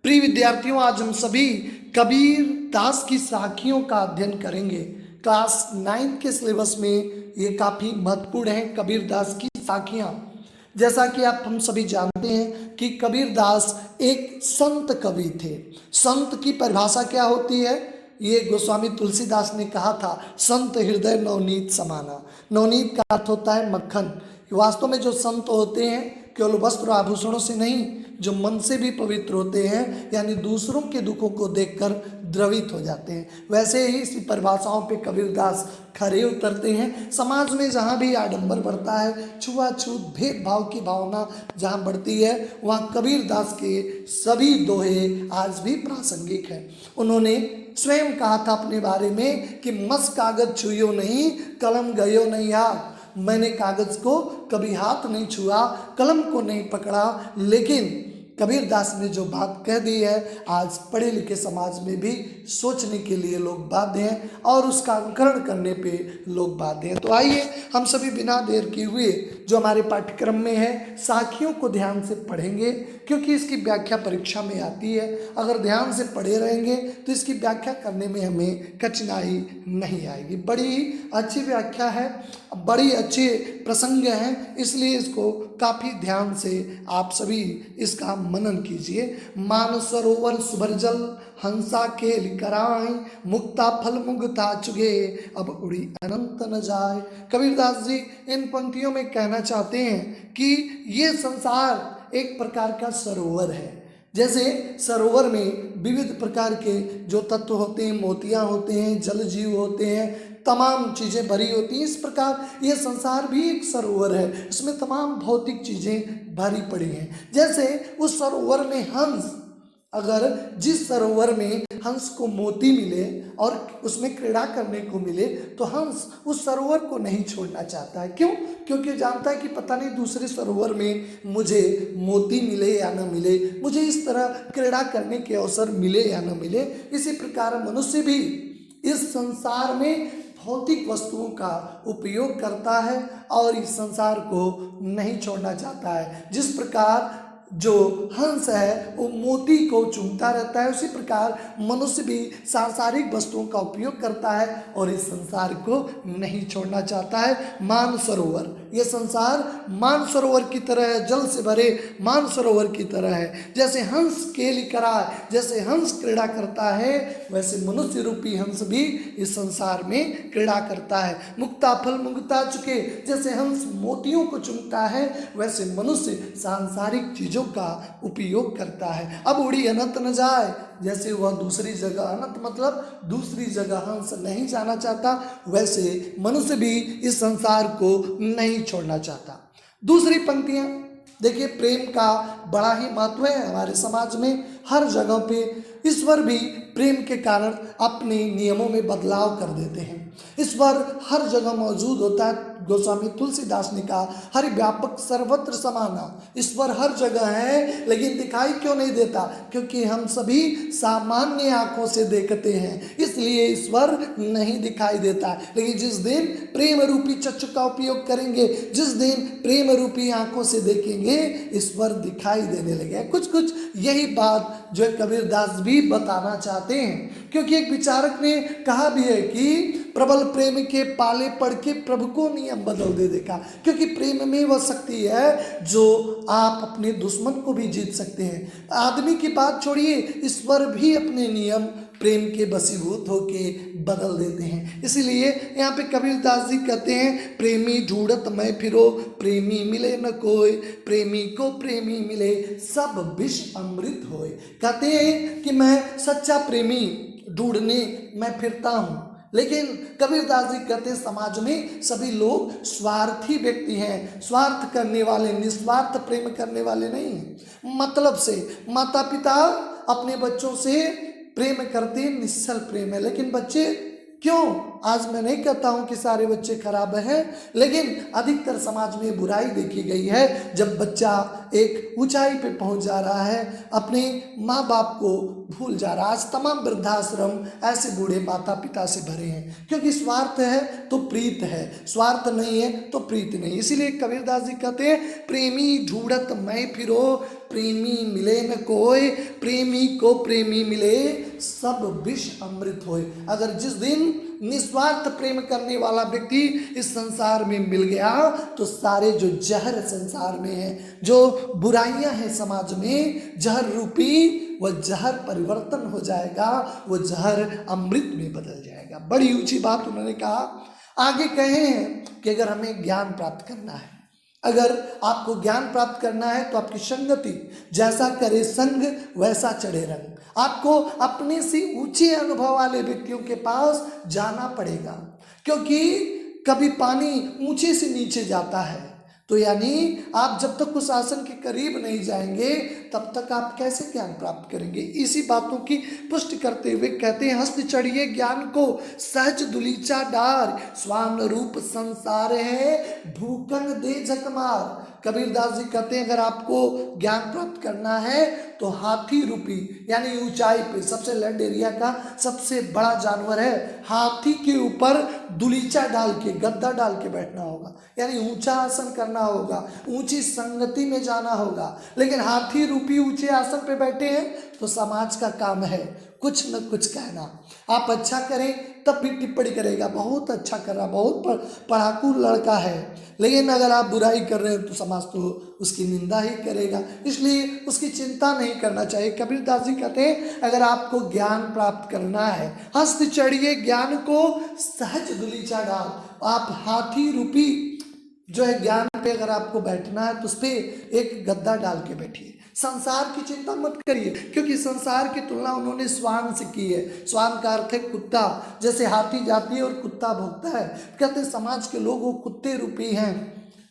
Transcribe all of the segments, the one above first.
प्रिय विद्यार्थियों, आज हम सभी कबीर दास की साखियों का अध्ययन करेंगे। क्लास 9 के सिलेबस में ये काफ़ी महत्वपूर्ण है, कबीर दास की साखियाँ। जैसा कि आप हम सभी जानते हैं कि कबीर दास एक संत कवि थे। संत की परिभाषा क्या होती है? ये गोस्वामी तुलसीदास ने कहा था, संत हृदय नवनीत समाना। नवनीत का अर्थ होता है मक्खन। वास्तव में जो संत होते हैं केवल वस्त्र आभूषणों से नहीं, जो मन से भी पवित्र होते हैं, यानी दूसरों के दुखों को देखकर द्रवित हो जाते हैं। वैसे ही इसी परिभाषाओं पे कबीरदास खरे उतरते हैं। समाज में जहाँ भी आडंबर बढ़ता है, छुआछूत भेदभाव की भावना जहाँ बढ़ती है, वहाँ कबीरदास के सभी दोहे आज भी प्रासंगिक हैं। उन्होंने स्वयं कहा था अपने बारे में कि मस कागज छुइयो नहीं, कलम गयो नहीं हाथ। मैंने कागज को कभी हाथ नहीं छुआ, कलम को नहीं पकड़ा, लेकिन कबीरदास ने जो बात कह दी है, आज पढ़े लिखे समाज में भी सोचने के लिए लोग बाध्य हैं और उसका अनुकरण करने पे लोग बाध्य हैं। तो आइए हम सभी बिना देर किए हुए जो हमारे पाठ्यक्रम में है, साखियों को ध्यान से पढ़ेंगे, क्योंकि इसकी व्याख्या परीक्षा में आती है। अगर ध्यान से पढ़े रहेंगे तो इसकी व्याख्या करने में हमें कठिनाई नहीं आएगी। बड़ी अच्छी व्याख्या है, बड़ी अच्छे प्रसंग हैं, इसलिए इसको काफ़ी ध्यान से आप सभी इसका मनन कीजिए। मानसरोवर सुभरजल हंसा खेल कराई, मुक्ता फल मुगता चुगे अब उड़ी अनंत न जाए। कबीरदास जी इन पंक्तियों में कहना चाहते हैं कि ये संसार एक प्रकार का सरोवर है। जैसे सरोवर में विविध प्रकार के जो तत्व होते हैं, मोतियाँ होते हैं, जल जीव होते हैं, तमाम चीज़ें भरी होती हैं। इस प्रकार ये संसार भी एक सरोवर है, इसमें तमाम भौतिक चीज़ें भरी पड़ी हैं। जैसे उस सरोवर में हंस, अगर जिस सरोवर में हंस को मोती मिले और उसमें क्रीड़ा करने को मिले, तो हंस उस सरोवर को नहीं छोड़ना चाहता है। क्यों? क्योंकि जानता है कि पता नहीं दूसरे सरोवर में मुझे मोती मिले या न मिले, मुझे इस तरह क्रीड़ा करने के अवसर मिले या न मिले। इसी प्रकार मनुष्य भी इस संसार में भौतिक वस्तुओं का उपयोग करता है और इस संसार को नहीं छोड़ना चाहता है। जिस प्रकार जो हंस है वो मोती को चूमता रहता है, उसी प्रकार मनुष्य भी सांसारिक वस्तुओं का उपयोग करता है और इस संसार को नहीं छोड़ना चाहता है। मानसरोवर, ये संसार मानसरोवर की तरह है, जल से भरे मानसरोवर की तरह है। जैसे हंस केली कराए, जैसे हंस क्रीड़ा करता है, वैसे मनुष्य रूपी हंस भी इस संसार में क्रीड़ा करता है। मुक्ता फल मुगता चुके, जैसे हंस मोतियों को चुमता है, वैसे मनुष्य सांसारिक चीजों का उपयोग करता है। अब उड़ी अनंत न जाए, जैसे वह दूसरी जगह, अनंत मतलब दूसरी जगह हंस नहीं जाना चाहता, वैसे मनुष्य भी इस संसार को नहीं छोड़ना चाहता। दूसरी पंक्तियां देखिए, प्रेम का बड़ा ही महत्व है हमारे समाज में। हर जगह पे ईश्वर भी प्रेम के कारण अपने नियमों में बदलाव कर देते हैं। ईश्वर हर जगह मौजूद होता है। गोस्वामी तुलसीदास ने कहा, हरि व्यापक सर्वत्र समाना। ईश्वर हर जगह है, लेकिन दिखाई क्यों नहीं देता? क्योंकि हम सभी सामान्य आंखों से देखते हैं, इसलिए ईश्वर नहीं दिखाई देता। लेकिन जिस दिन प्रेम रूपी चक्षु का उपयोग करेंगे, जिस दिन प्रेम रूपी आंखों से देखेंगे, ईश्वर दिखाई देने लगे। कुछ कुछ यही बात जो कबीरदास भी बताना चाहते हैं, क्योंकि एक विचारक ने कहा भी है कि प्रबल प्रेम के पाले पड़ के प्रभु को नियम बदल दे देखा। क्योंकि प्रेम में वह शक्ति है जो आप अपने दुश्मन को भी जीत सकते हैं। आदमी की बात छोड़िए, ईश्वर भी अपने नियम प्रेम के बसीभूत होके बदल देते हैं। इसीलिए यहाँ पे कबीरदास जी कहते हैं, प्रेमी ढूंढत मैं फिरो, प्रेमी मिले न कोई, प्रेमी को प्रेमी मिले सब विष अमृत होए। कहते हैं कि मैं सच्चा प्रेमी ढूंढने मैं फिरता हूँ, लेकिन कबीरदास जी कहते हैं समाज में सभी लोग स्वार्थी व्यक्ति हैं, स्वार्थ करने वाले, निस्वार्थ प्रेम करने वाले नहीं हैं। मतलब से माता पिता अपने बच्चों से प्रेम करते हैं, निश्चल प्रेम है, लेकिन बच्चे क्यों आज मैं नहीं कहता हूं कि सारे बच्चे खराब हैं, लेकिन अधिकतर समाज में बुराई देखी गई है। जब बच्चा एक ऊंचाई पे पहुंच जा रहा है, अपने माँ बाप को भूल जा रहा है। आज तमाम वृद्धाश्रम ऐसे बूढ़े माता पिता से भरे हैं, क्योंकि स्वार्थ है तो प्रीत है, स्वार्थ नहीं है तो प्रीत नहीं। इसीलिए कबीरदास जी कहते हैं, प्रेमी ढूंढत मैं फिरो, प्रेमी मिले न कोई, प्रेमी को प्रेमी मिले सब विष अमृत होए। अगर जिस दिन निस्वार्थ प्रेम करने वाला व्यक्ति इस संसार में मिल गया, तो सारे जो जहर संसार में है, जो बुराइयां हैं समाज में, जहर रूपी वह जहर परिवर्तन हो जाएगा, वो जहर अमृत में बदल जाएगा। बड़ी ऊंची बात उन्होंने कहा। आगे कहे हैं कि अगर हमें ज्ञान प्राप्त करना है, अगर आपको ज्ञान प्राप्त करना है, तो आपकी संगति जैसा करे संग वैसा चढ़े रंग। आपको अपने से ऊंचे अनुभव वाले व्यक्तियों के पास जाना पड़ेगा, क्योंकि कभी पानी ऊंचे से नीचे जाता है, तो यानी आप जब तक उस आसन के करीब नहीं जाएंगे, तब तक आप कैसे ज्ञान प्राप्त करेंगे। इसी बातों की पुष्टि करते हुए कहते हैं, हस्त चढ़िए ज्ञान को सहज दुलीचा डार, स्वान रूप संसार है भूखंड दे झकमार। कबीरदास जी कहते हैं, अगर आपको ज्ञान प्राप्त करना है तो हाथी रूपी, यानी ऊंचाई पे, सबसे लैंड एरिया का सबसे बड़ा जानवर है हाथी के ऊपर दुलीचा डाल के, गद्दा डाल के बैठना होगा, यानी ऊंचा आसन करना होगा, ऊंची संगति में जाना होगा। लेकिन हाथी रूपी ऊंचे आसन पे बैठे हैं तो समाज का काम है कुछ न कुछ कहना। आप अच्छा करें तब भी टिप्पणी करेगा, बहुत अच्छा कर रहा, बहुत पढ़ाकू लड़का है। लेकिन अगर आप बुराई कर रहे हैं तो समाज तो उसकी निंदा ही करेगा, इसलिए उसकी चिंता नहीं करना चाहिए। कबीरदास जी कहते हैं, अगर आपको ज्ञान प्राप्त करना है, हस्त चढ़िए ज्ञान को सहज दुलीचा डाल। आप हाथी रूपी जो है ज्ञान पे अगर आपको बैठना है, तो उस पर एक गद्दा डाल के बैठिए। संसार की चिंता मत करिए, क्योंकि संसार की तुलना उन्होंने स्वान से की है। स्वान का अर्थ है कुत्ता। जैसे हाथी जाती है और कुत्ता भौंकता है, कहते हैं समाज के लोग वो कुत्ते रूपी हैं।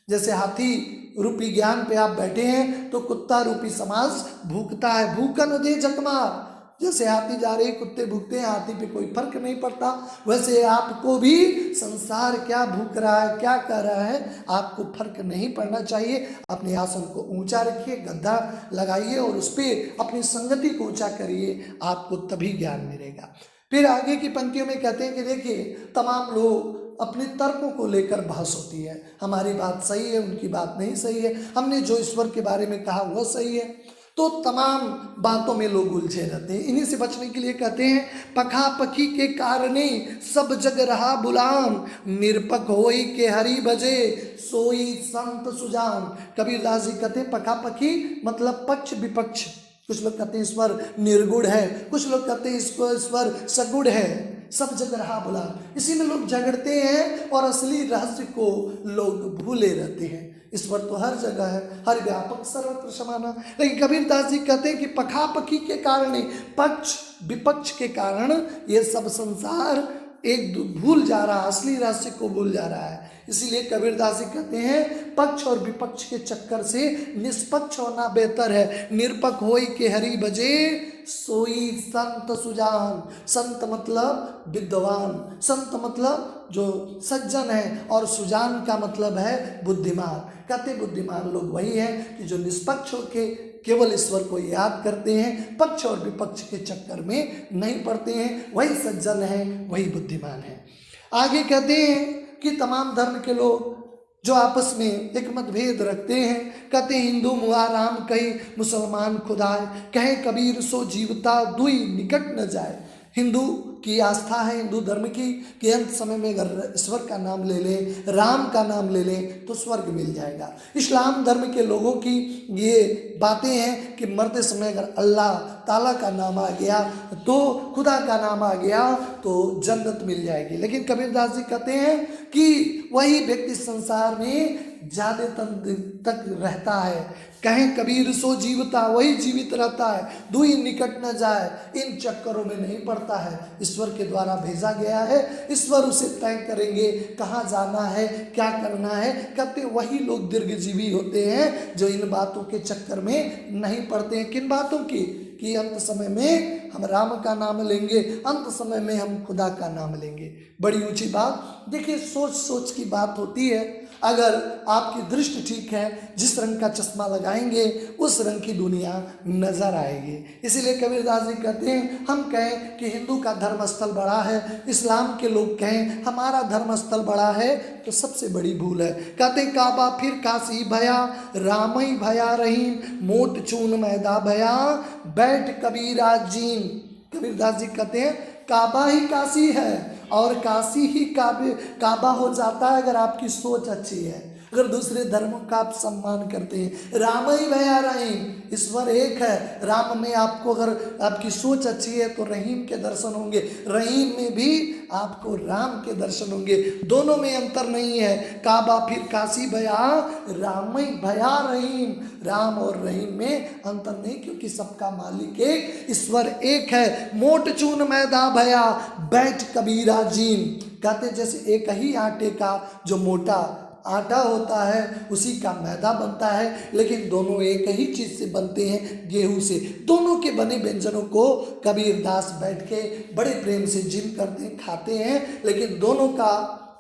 जैसे हाथी रूपी ज्ञान पे आप बैठे हैं, तो कुत्ता रूपी समाज भूखता है, भूखन दे झकमार। जैसे हाथी जा रहे कुत्ते भूखते हैं, हाथी पे कोई फर्क नहीं पड़ता, वैसे आपको भी संसार क्या भूख रहा है, क्या कर रहा है, आपको फर्क नहीं पड़ना चाहिए। अपने आसन को ऊंचा रखिए, गद्दा लगाइए और उस पर अपनी संगति को ऊंचा करिए, आपको तभी ज्ञान मिलेगा। फिर आगे की पंक्तियों में कहते हैं कि देखिए, तमाम लोग अपने तर्कों को लेकर बहस होती है, हमारी बात सही है, उनकी बात नहीं सही है, हमने जो ईश्वर के बारे में कहा वह सही है, तो तमाम बातों में लोग उलझे रहते हैं। इन्हीं से बचने के लिए कहते हैं, पखा पखी के कारणे सब जग रहा बुलान, निरपक होई के हरि भजे सोई संत सुजान। कबीरदास जी कहते हैं, पखा पखी मतलब पक्ष विपक्ष। कुछ लोग कहते हैं ईश्वर निर्गुण है, कुछ लोग कहते हैं ईश्वर सगुण है, सब जगह रहा बुलान। इसी में लोग झगड़ते हैं और असली रहस्य को लोग भूले रहते हैं। ईश्वर तो हर जगह है, हर व्यापक सर्वत्र समाना। लेकिन कबीरदास जी कहते हैं कि पखापखी के कारण, पक्ष विपक्ष के कारण ये सब संसार एक भूल जा रहा है, असली रहस्य को भूल जा रहा है। इसीलिए कबीरदास जी कहते हैं, पक्ष और विपक्ष के चक्कर से निष्पक्ष होना बेहतर है। निरपक होई के हरि भजे सोई संत सुजान। संत मतलब विद्वान, संत मतलब जो सज्जन है, और सुजान का मतलब है बुद्धिमान। कहते बुद्धिमान लोग वही हैं कि जो निष्पक्ष होके केवल ईश्वर को याद करते हैं, पक्ष और विपक्ष के चक्कर में नहीं पड़ते हैं, वही सज्जन हैं, वही बुद्धिमान हैं। आगे कहते हैं कि तमाम धर्म के लोग जो आपस में एक मतभेद रखते हैं, कहते हैं हिंदू मुआ राम कही, मुसलमान खुदाए, कहे कबीर सो जीवता दुई निकट न जाए। हिंदू की आस्था है, हिंदू धर्म की, कि अंत समय में अगर ईश्वर का नाम ले लें, राम का नाम ले लें, तो स्वर्ग मिल जाएगा। इस्लाम धर्म के लोगों की ये बातें हैं कि मरते समय अगर अल्लाह ताला का नाम आ गया, तो खुदा का नाम आ गया, तो जन्नत मिल जाएगी। लेकिन कबीरदास जी कहते हैं कि वही व्यक्ति संसार में ज़्यादा तक रहता है, कहें कबीर सो जीवता, वही जीवित रहता है, दुई निकट न जाए, इन चक्करों में नहीं पड़ता है, ईश्वर के द्वारा भेजा गया है, ईश्वर उसे तय करेंगे कहाँ जाना है, क्या करना है। कहते वही लोग दीर्घजीवी होते हैं जो इन बातों के चक्कर में नहीं पड़ते हैं। किन बातों की? कि अंत समय में हम राम का नाम लेंगे, अंत समय में हम खुदा का नाम लेंगे। बड़ी ऊंची बात। देखिए, सोच सोच की बात होती है। अगर आपकी दृष्टि ठीक है, जिस रंग का चश्मा लगाएंगे उस रंग की दुनिया नजर आएगी। इसीलिए कबीरदास जी कहते हैं, हम कहें कि हिंदू का धर्म स्थल बड़ा है, इस्लाम के लोग कहें हमारा धर्म स्थल बड़ा है, तो सबसे बड़ी भूल है। कहते हैं काबा फिर काशी भया, रामई भया रहीम, मोट चून मैदा भया, बैठ कबीरा जीन। कबीरदास जी कहते हैं काबा ही काशी है और काशी ही काबा हो जाता है अगर आपकी सोच अच्छी है, अगर दूसरे धर्मों का आप सम्मान करते हैं। राम ही भया रहीम, ईश्वर एक है। राम में आपको अगर आपकी सोच अच्छी है तो रहीम के दर्शन होंगे, रहीम में भी आपको राम के दर्शन होंगे। दोनों में अंतर नहीं है। काबा फिर काशी भया, राम ही भया रहीम। राम और रहीम में अंतर नहीं, क्योंकि सबका मालिक एक, ईश्वर एक है। मोट चून मैदा भया, बैठ कबीरा जीन। कहते जैसे एक ही आटे का जो मोटा आटा होता है उसी का मैदा बनता है, लेकिन दोनों एक ही चीज़ से बनते हैं, गेहूं से। दोनों के बने व्यंजनों को कबीरदास बैठ के बड़े प्रेम से जिन करते हैं, खाते हैं, लेकिन दोनों का,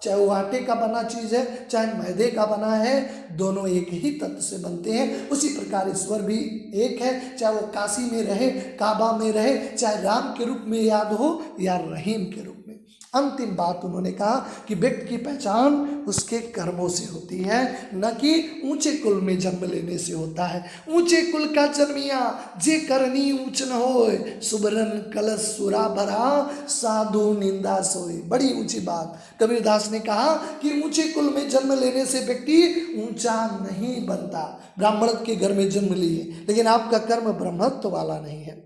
चाहे वो आटे का बना चीज़ है चाहे मैदे का बना है, दोनों एक ही तत्व से बनते हैं। उसी प्रकार ईश्वर भी एक है, चाहे वो काशी में रहे, काबा में रहे, चाहे राम के रूप में याद हो या रहीम के रूप में। अंतिम बात उन्होंने कहा कि व्यक्ति की पहचान उसके कर्मों से होती है, न कि ऊंचे कुल में जन्म लेने से होता है। ऊंचे कुल का जन्मिया जे करनी ऊंच न होए, सुबरन कलश सुरा भरा, साधु निंदा सोए। बड़ी ऊंची बात। कबीरदास ने कहा कि ऊंचे कुल में जन्म लेने से व्यक्ति ऊंचा नहीं बनता। ब्राह्मण के घर में जन्म लिए, लेकिन आपका कर्म ब्रह्मत्व वाला नहीं है।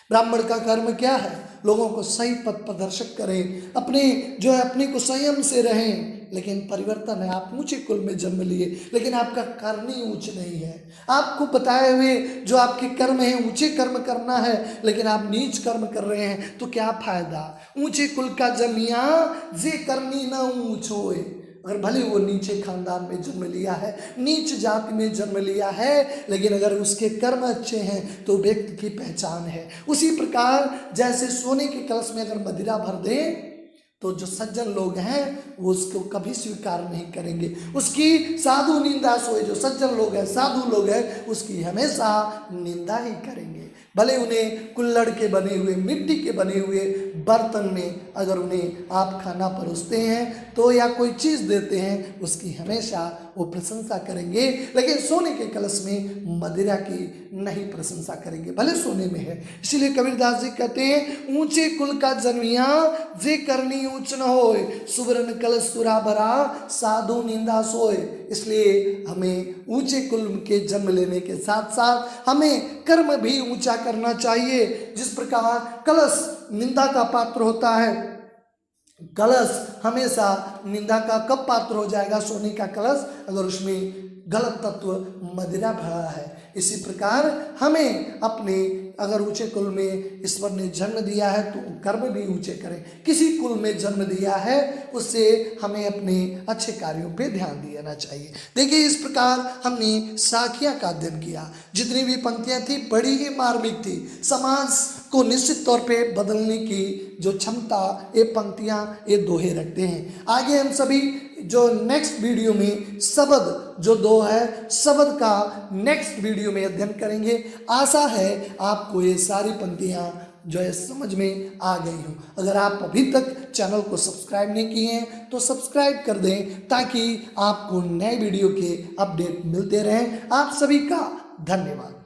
ब्राह्मण का कर्म क्या है? लोगों को सही पथ प्रदर्शक करें, अपने जो है अपने को संयम से रहें, लेकिन परिवर्तन है। आप ऊंचे कुल में जन्म लिए, लेकिन आपका करनी ऊंच नहीं है। आपको बताए हुए जो आपके कर्म हैं, ऊंचे कर्म करना है, लेकिन आप नीच कर्म कर रहे हैं, तो क्या फायदा? ऊंचे कुल का जमिया जे करनी न ऊंच होए। अगर भले वो नीचे खानदान में जन्म लिया है, नीच जाति में जन्म लिया है, लेकिन अगर उसके कर्म अच्छे हैं तो व्यक्ति की पहचान है। उसी प्रकार जैसे सोने के कलश में अगर मदिरा भर दें तो जो सज्जन लोग हैं वो उसको कभी स्वीकार नहीं करेंगे, उसकी साधु निंदा सोए। जो सज्जन लोग हैं, साधु लोग हैं, उसकी हमेशा निंदा ही करेंगे। भले उन्हें कुल्हड़ के बने हुए, मिट्टी के बने हुए बर्तन में अगर उन्हें आप खाना परोसते हैं तो या कोई चीज़ देते हैं, उसकी हमेशा वो प्रशंसा करेंगे, लेकिन सोने के कलश में मदिरा की नहीं प्रशंसा करेंगे, भले सोने में है। इसीलिए कबीरदास जी कहते हैं ऊंचे कुल का जन्मिया जे करनी ऊंच न होए, सुवर्ण कलश सुरा भरा, साधु निंदा सोए। इसलिए हमें ऊंचे कुल के जन्म लेने के साथ साथ हमें कर्म भी ऊंचा करना चाहिए। जिस प्रकार कलश निंदा का पात्र होता है, कलश हमेशा निंदा का कब पात्र हो जाएगा? सोने का कलश अगर उसमें गलत तत्व मदिरा भरा है। इसी प्रकार हमें अपने अगर ऊंचे कुल में ईश्वर ने जन्म दिया है तो कर्म भी ऊंचे करें। किसी कुल में जन्म दिया है उससे हमें अपने अच्छे कार्यों पे ध्यान देना चाहिए। देखिए, इस प्रकार हमने साखियाँ का अध्ययन किया। जितनी भी पंक्तियाँ थी बड़ी ही मार्मिक थी। समाज को निश्चित तौर पे बदलने की जो क्षमता ये पंक्तियाँ, ये दोहे रखते हैं। आगे हम सभी जो नेक्स्ट वीडियो में शब्द जो दो है, शब्द का नेक्स्ट वीडियो में अध्ययन करेंगे। आशा है आपको ये सारी पंक्तियाँ जो है समझ में आ गई हो। अगर आप अभी तक चैनल को सब्सक्राइब नहीं किए हैं तो सब्सक्राइब कर दें, ताकि आपको नए वीडियो के अपडेट मिलते रहें। आप सभी का धन्यवाद।